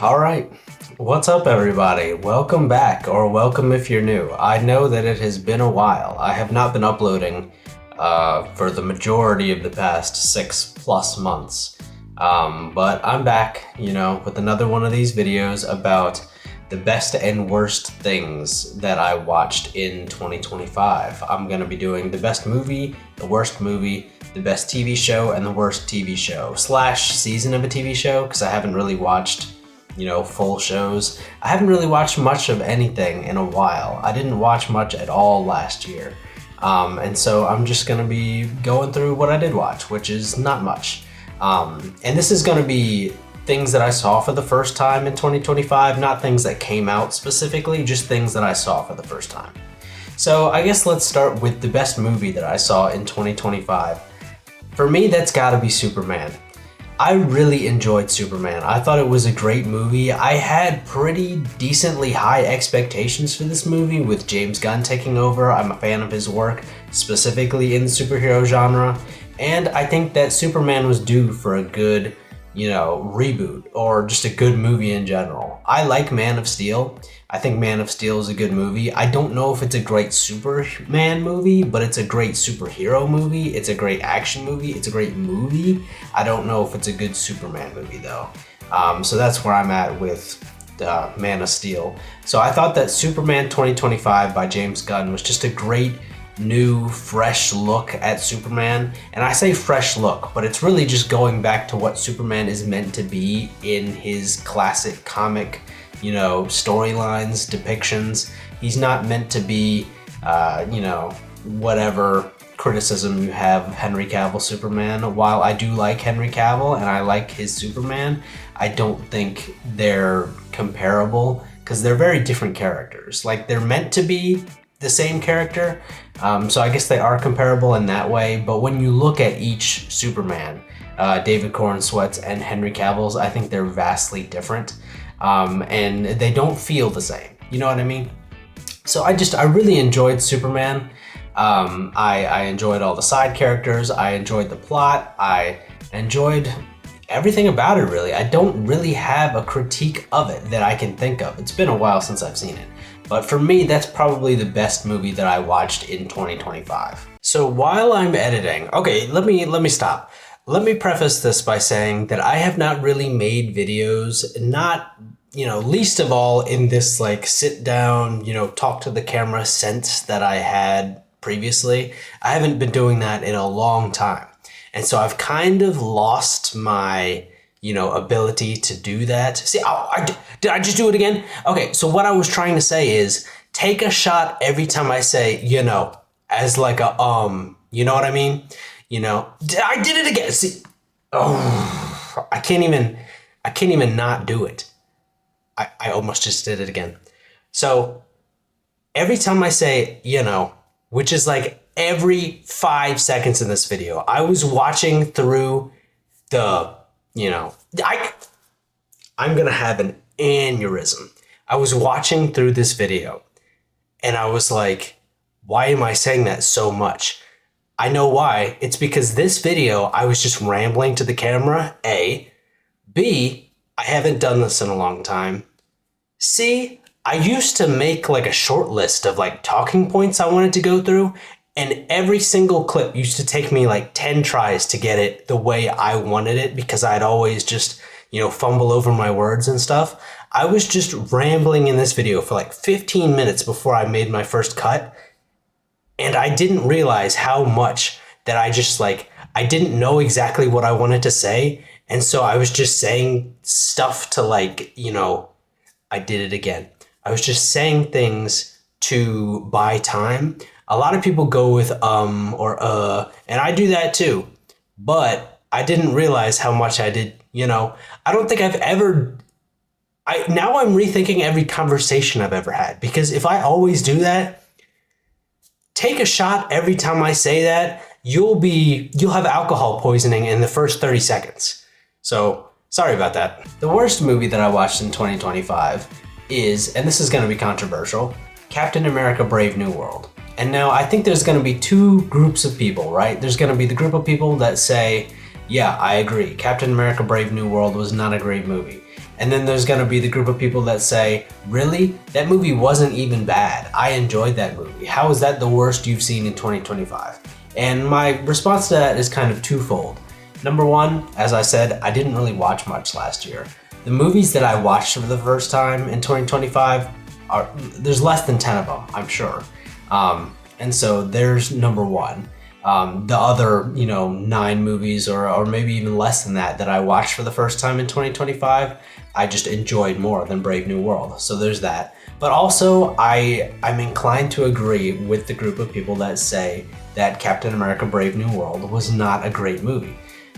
All right. What's up, everybody? Welcome back, or welcome if you're new. I know that it has been a while. I have not been uploading for the majority of the past 6+ months. But I'm back, with another one of these videos about the best and worst things that I watched in 2025. I'm going to be doing the best movie, the worst movie, the best TV show, and the worst TV show / season of a TV show, because I haven't really watched full shows. I haven't really watched much of anything in a while. I didn't watch much at all last year. And so I'm just gonna be going through what I did watch, which is not much. And this is gonna be things that I saw for the first time in 2025, not things that came out specifically, just things that I saw for the first time. So I guess let's start with the best movie that I saw in 2025. For me, that's gotta be Superman. I really enjoyed Superman. I thought it was a great movie. I had pretty decently high expectations for this movie with James Gunn taking over. I'm a fan of his work, specifically in the superhero genre. And I think that Superman was due for a good, reboot, or just a good movie in general. I like Man of Steel. I think Man of Steel is a good movie. I don't know if it's a great Superman movie, but it's a great superhero movie. It's a great action movie. It's a great movie. I don't know if it's a good Superman movie though. So that's where I'm at with Man of Steel. So I thought that Superman 2025 by James Gunn was just a great new fresh look at Superman. And I say fresh look, but it's really just going back to what Superman is meant to be in his classic comic storylines, depictions. He's not meant to be whatever criticism you have of Henry Cavill Superman. While I do like Henry Cavill and I like his Superman, I don't think they're comparable because they're very different characters. Like, they're meant to be the same character, so I guess they are comparable in that way. But when you look at each Superman, David Corenswet's and Henry Cavill's, I think they're vastly different, and they don't feel the same. You know what I mean? So I really enjoyed Superman. I enjoyed all the side characters. I enjoyed the plot. I enjoyed everything about it, really. I don't really have a critique of it that I can think of. It's been a while since I've seen it. But for me, that's probably the best movie that I watched in 2025. So while I'm editing, okay, let me stop. Let me preface this by saying that I have not really made videos, not, least of all in this sit down, talk to the camera sense that I had previously. I haven't been doing that in a long time. And so I've kind of lost my ability to do that. See, did I just do it again? Okay, so what I was trying to say is take a shot every time I say, as like a, you know what I mean? I did it again. See, I can't even not do it. I almost just did it again. So every time I say, which is like every 5 seconds in this video, I was watching through the, I'm gonna have an aneurysm. I was watching through this video and I was like, why am I saying that so much? I know why. It's because this video, I was just rambling to the camera, A. B, I haven't done this in a long time. C, I used to make a short list of talking points I wanted to go through, and every single clip used to take me 10 tries to get it the way I wanted it, because I'd always just, fumble over my words and stuff. I was just rambling in this video for 15 minutes before I made my first cut. And I didn't realize how much that I just I didn't know exactly what I wanted to say. And so I was just saying stuff to I did it again. I was just saying things to buy time. A lot of people go with or and I do that too, but I didn't realize how much I did, I don't think I've ever, now I'm rethinking every conversation I've ever had, because if I always do that, take a shot every time I say that, you'll have alcohol poisoning in the first 30 seconds. So sorry about that. The worst movie that I watched in 2025 is, and this is going to be controversial, Captain America: Brave New World. And now I think there's going to be two groups of people, right? There's going to be the group of people that say, yeah, I agree. Captain America: Brave New World was not a great movie. And then there's gonna be the group of people that say, really? That movie wasn't even bad. I enjoyed that movie. How is that the worst you've seen in 2025? And my response to that is kind of twofold. Number one, as I said, I didn't really watch much last year. The movies that I watched for the first time in 2025 there's less than 10 of them, I'm sure. And so there's number one. The other, 9 movies or maybe even less than that I watched for the first time in 2025, I just enjoyed more than Brave New World. So there's that. But also, I'm inclined to agree with the group of people that say that Captain America Brave New World was not a great movie.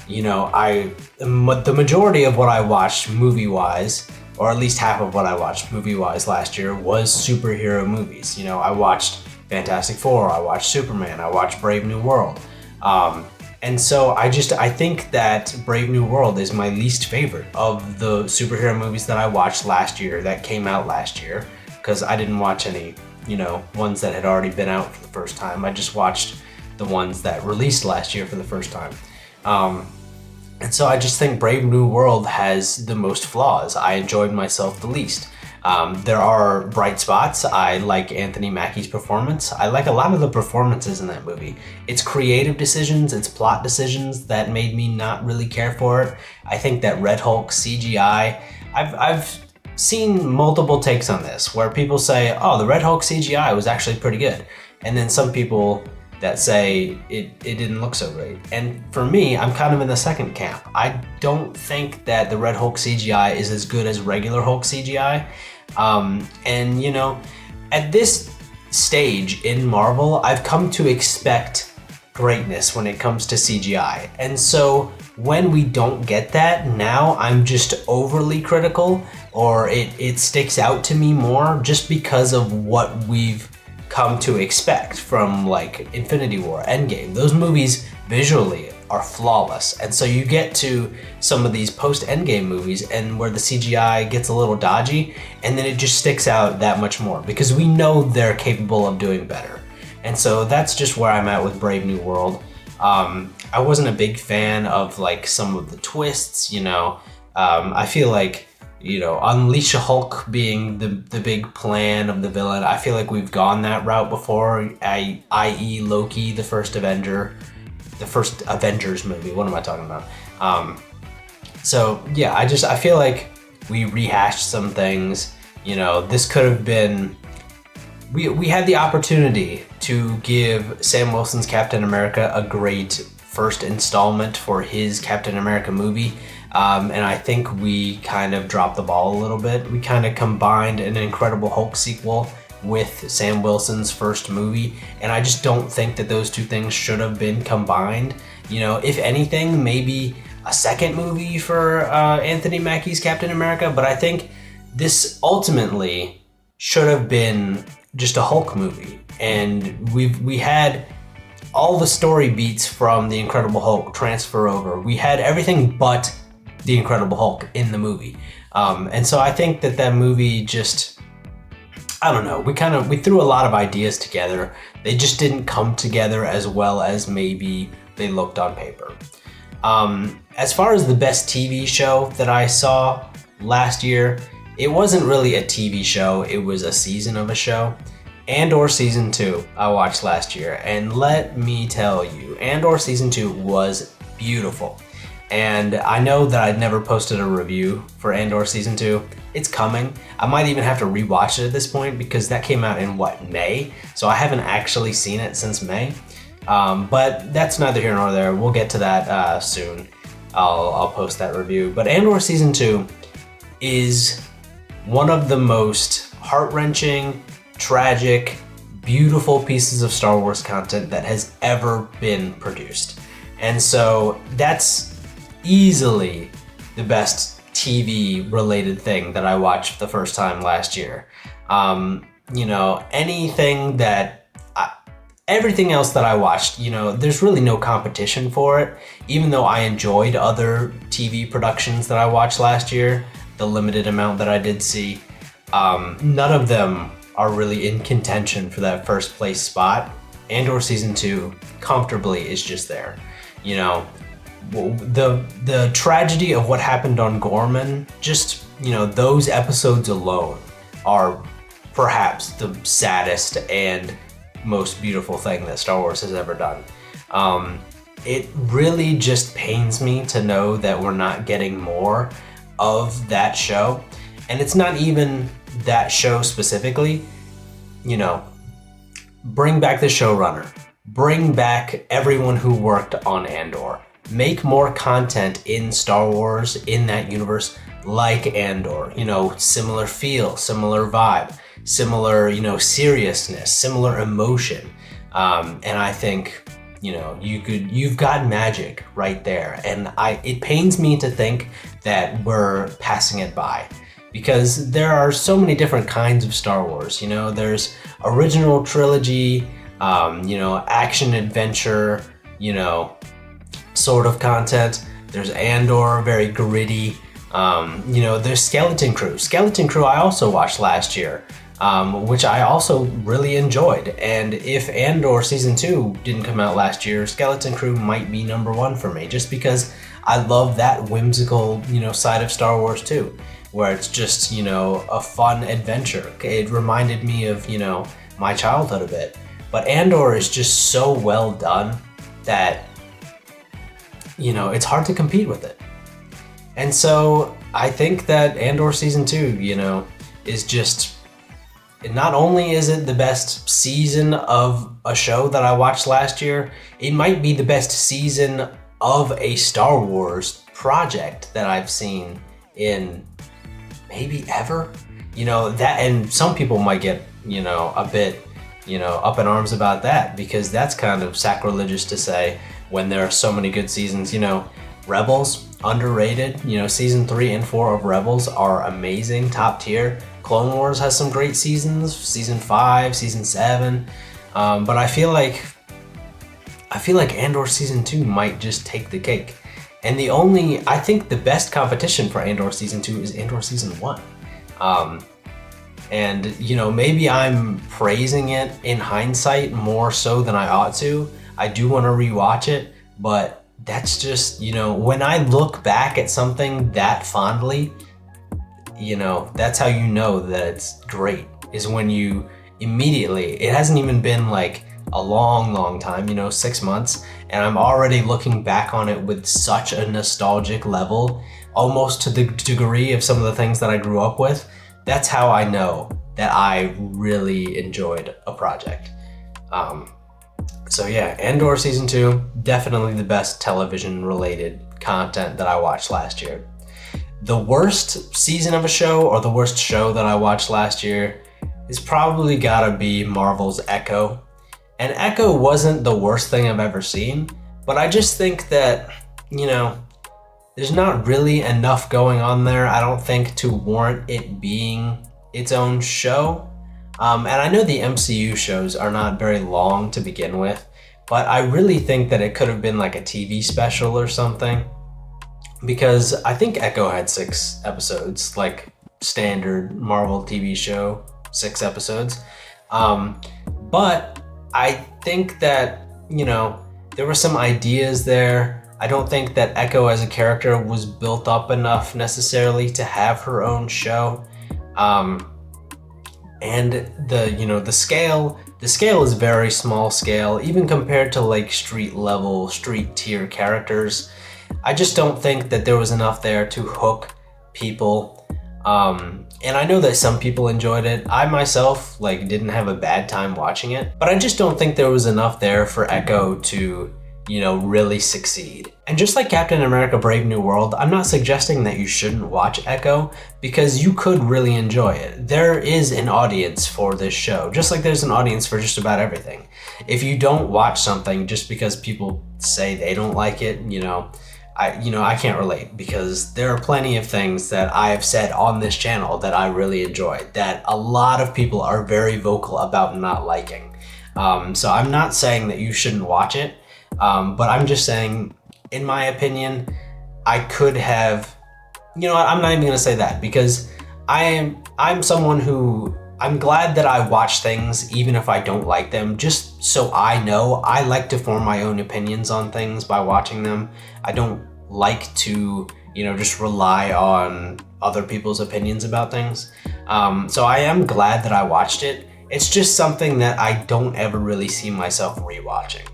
The majority of what I watched movie-wise, or at least half of what I watched movie-wise last year, was superhero movies. I watched Fantastic Four, I watched Superman, I watched Brave New World. And so I think that Brave New World is my least favorite of the superhero movies that I watched last year, that came out last year, because I didn't watch any, ones that had already been out for the first time. I just watched the ones that released last year for the first time. And so I just think Brave New World has the most flaws. I enjoyed myself the least. There are bright spots. I like Anthony Mackie's performance. I like a lot of the performances in that movie. It's creative decisions, it's plot decisions that made me not really care for it. I think that Red Hulk CGI, I've seen multiple takes on this where people say, oh, the Red Hulk CGI was actually pretty good. And then some people that say it didn't look so great. And for me, I'm kind of in the second camp. I don't think that the Red Hulk CGI is as good as regular Hulk CGI. At this stage in Marvel, I've come to expect greatness when it comes to CGI. And so when we don't get that, now I'm just overly critical, or it sticks out to me more just because of what we've come to expect from like Infinity War, Endgame. Those movies visually are flawless. And so you get to some of these post-Endgame movies and where the CGI gets a little dodgy, and then it just sticks out that much more because we know they're capable of doing better. And so that's just where I'm at with Brave New World. I wasn't a big fan of like some of the twists, I feel like Unleash a Hulk being the big plan of the villain. I feel like we've gone that route before, i.e. Loki, the first Avengers movie. What am I talking about? I feel like we rehashed some things. This could have been, we had the opportunity to give Sam Wilson's Captain America a great first installment for his Captain America movie. And I think we kind of dropped the ball a little bit. We kind of combined an Incredible Hulk sequel with Sam Wilson's first movie, and I just don't think that those two things should have been combined. If anything, maybe a second movie for Anthony Mackie's Captain America, but I think this ultimately should have been just a Hulk movie. And we had all the story beats from The Incredible Hulk transfer over. We had everything but The Incredible Hulk in the movie. And so I think that movie just, I don't know, we threw a lot of ideas together. They just didn't come together as well as maybe they looked on paper. As far as the best TV show that I saw last year, it wasn't really a TV show, it was a season of a show. Andor Season 2 I watched last year, and let me tell you, Andor Season 2 was beautiful. And I know that I'd never posted a review for Andor Season 2. It's coming. I might even have to rewatch it at this point because that came out in May? So I haven't actually seen it since May. But that's neither here nor there. We'll get to that soon. I'll post that review. But Andor Season 2 is one of the most heart-wrenching, tragic, beautiful pieces of Star Wars content that has ever been produced. And so that's easily the best TV related thing that I watched the first time last year. Everything else that I watched, there's really no competition for it. Even though I enjoyed other TV productions that I watched last year, the limited amount that I did see, none of them are really in contention for that first place spot. Andor Season 2 comfortably is just there. The tragedy of what happened on Gorman just those episodes alone are perhaps the saddest and most beautiful thing that Star Wars has ever done. It really just pains me to know that we're not getting more of that show. And it's not even that show specifically. Bring back the showrunner. Bring back everyone who worked on Andor. Make more content in Star Wars, in that universe, like Andor. Similar feel, similar vibe, similar, seriousness, similar emotion. And I think, you've got magic right there. And it pains me to think that we're passing it by, because there are so many different kinds of Star Wars. There's original trilogy, action adventure, sort of content. There's Andor, very gritty. There's Skeleton Crew. Skeleton Crew I also watched last year, which I also really enjoyed. And if Andor Season 2 didn't come out last year, Skeleton Crew might be number one for me, just because I love that whimsical, side of Star Wars too, where it's just, a fun adventure. It reminded me of, my childhood a bit. But Andor is just so well done that, it's hard to compete with it. And so I think that Andor Season 2, is just, not only is it the best season of a show that I watched last year, it might be the best season of a Star Wars project that I've seen in maybe ever. That, and some people might get, a bit, up in arms about that, because that's kind of sacrilegious to say when there are so many good seasons. Rebels, underrated. Season 3 and 4 of Rebels are amazing, top tier. Clone Wars has some great seasons, season 5, season 7. But I feel like Andor Season 2 might just take the cake. And I think the best competition for Andor Season 2 is Andor Season 1. And, maybe I'm praising it in hindsight more so than I ought to. I do want to rewatch it, but that's just, when I look back at something that fondly, that's how you know that it's great, is when you immediately, it hasn't even been like a long time, 6 months, and I'm already looking back on it with such a nostalgic level, almost to the degree of some of the things that I grew up with. That's how I know that I really enjoyed a project. So yeah, Andor Season 2, definitely the best television-related content that I watched last year. The worst season of a show, or the worst show that I watched last year, is probably gotta be Marvel's Echo. And Echo wasn't the worst thing I've ever seen, but I just think that, there's not really enough going on there, I don't think, to warrant it being its own show. And I know the MCU shows are not very long to begin with, but I really think that it could have been like a TV special or something, because I think Echo had 6 episodes, like standard Marvel TV show, 6 episodes. But I think that, there were some ideas there. I don't think that Echo as a character was built up enough necessarily to have her own show. And the scale is very small scale, even compared to like street level, street tier characters. I just don't think that there was enough there to hook people. And I know that some people enjoyed it. I myself didn't have a bad time watching it, but I just don't think there was enough there for Echo to, really succeed. And just like Captain America Brave New World, I'm not suggesting that you shouldn't watch Echo, because you could really enjoy it. There is an audience for this show, just like there's an audience for just about everything. If you don't watch something just because people say they don't like it, I can't relate, because there are plenty of things that I have said on this channel that I really enjoy, that a lot of people are very vocal about not liking. So I'm not saying that you shouldn't watch it, but I'm just saying, in my opinion, I could have, I'm not even gonna say that, because I'm someone who, I'm glad that I watch things even if I don't like them, just so I know. I like to form my own opinions on things by watching them. I don't like to, just rely on other people's opinions about things. So I am glad that I watched it. It's just something that I don't ever really see myself rewatching.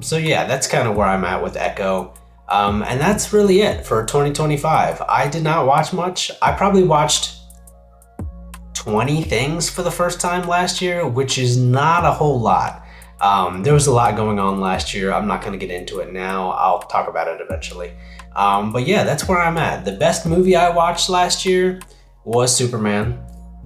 So yeah, that's kind of where I'm at with Echo. And that's really it for 2025. I did not watch much. I probably watched 20 things for the first time last year, which is not a whole lot. There was a lot going on last year. I'm not going to get into it now. I'll talk about it eventually. But yeah, that's where I'm at. The best movie I watched last year was Superman.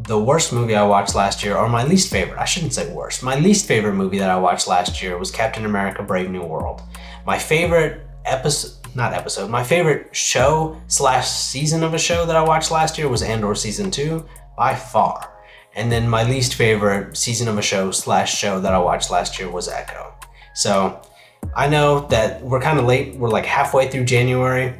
The worst movie I watched last year, or my least favorite, I shouldn't say worst. My least favorite movie that I watched last year was Captain America: Brave New World. My favorite my favorite show/season of a show that I watched last year was Andor Season 2, by far. And then my least favorite season of a show/show that I watched last year was Echo. So I know that we're kind of late. We're like halfway through January.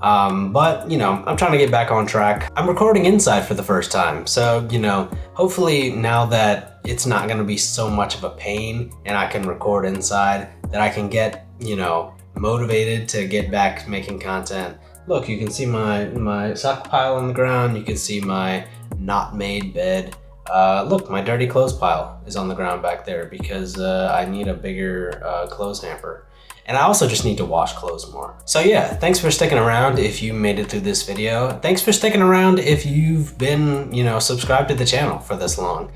But you know, I'm trying to get back on track. I'm recording inside for the first time. So, you know, hopefully now that it's not going to be so much of a pain and I can record inside, that I can get, you know, motivated to get back making content. Look, you can see my sock pile on the ground. You can see my not made bed. Look, my dirty clothes pile is on the ground back there because I need a bigger clothes hamper. And I also just need to wash clothes more. So yeah, thanks for sticking around if you made it through this video. Thanks for sticking around if you've been, you know, subscribed to the channel for this long,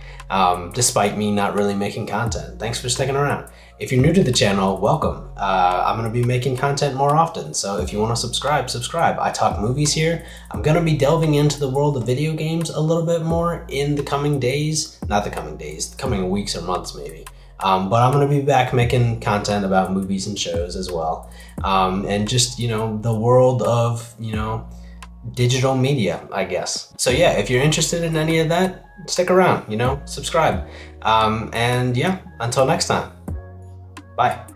despite me not really making content. Thanks for sticking around. If you're new to the channel, welcome. I'm gonna be making content more often, so if you wanna subscribe, subscribe. I talk movies here. I'm gonna be delving into the world of video games a little bit more in the coming days. Not the coming days, the coming weeks or months maybe. But I'm going to be back making content about movies and shows as well. And just, you know, the world of, you know, digital media, I guess. So yeah, if you're interested in any of that, stick around, you know, subscribe. And yeah, until next time. Bye.